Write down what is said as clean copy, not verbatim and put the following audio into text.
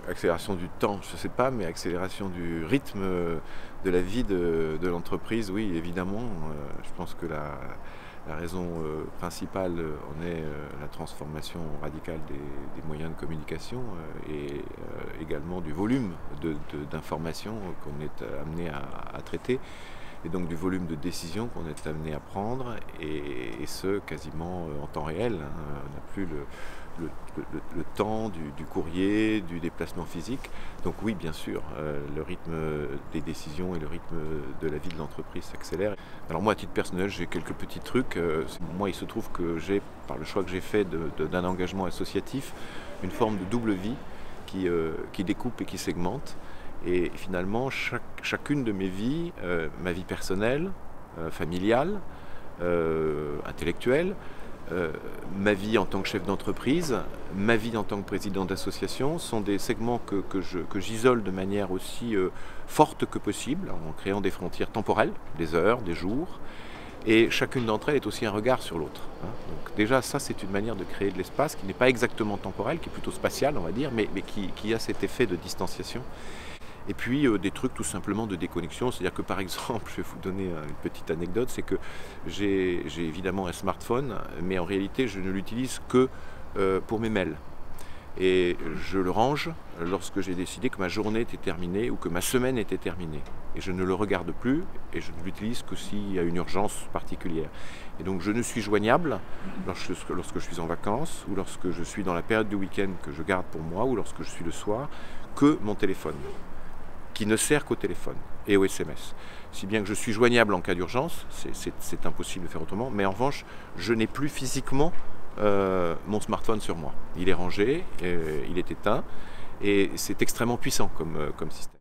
Accélération du temps, je ne sais pas, mais accélération du rythme de la vie de l'entreprise, oui, évidemment. Je pense que la raison principale en est la transformation radicale des moyens de communication et également du volume d'informations qu'on est amené à traiter, et donc du volume de décisions qu'on est amené à prendre, et ce quasiment en temps réel. On n'a plus le temps du courrier, du déplacement physique. Donc oui, bien sûr, le rythme des décisions et le rythme de la vie de l'entreprise s'accélère. Alors moi, à titre personnel, j'ai quelques petits trucs. Moi, il se trouve que j'ai, par le choix que j'ai fait d'un engagement associatif, une forme de double vie qui découpe et qui segmente. Et finalement, chacune de mes vies, ma vie personnelle, familiale, intellectuelle, ma vie en tant que chef d'entreprise, ma vie en tant que président d'association, sont des segments que j'isole de manière aussi forte que possible, en créant des frontières temporelles, des heures, des jours. Et chacune d'entre elles est aussi un regard sur l'autre. Donc déjà, ça, c'est une manière de créer de l'espace qui n'est pas exactement temporel, qui est plutôt spatial, on va dire, mais qui a cet effet de distanciation. Et puis des trucs tout simplement de déconnexion, c'est-à-dire que par exemple, je vais vous donner une petite anecdote, c'est que j'ai évidemment un smartphone, mais en réalité je ne l'utilise que pour mes mails. Et je le range lorsque j'ai décidé que ma journée était terminée ou que ma semaine était terminée. Et je ne le regarde plus et je ne l'utilise que s'il y a une urgence particulière. Et donc je ne suis joignable lorsque je suis en vacances, ou lorsque je suis dans la période du week-end que je garde pour moi, ou lorsque je suis le soir, que mon téléphone, qui ne sert qu'au téléphone et au SMS. Si bien que je suis joignable en cas d'urgence, c'est impossible de faire autrement, mais en revanche, je n'ai plus physiquement mon smartphone sur moi. Il est rangé, il est éteint, et c'est extrêmement puissant comme système.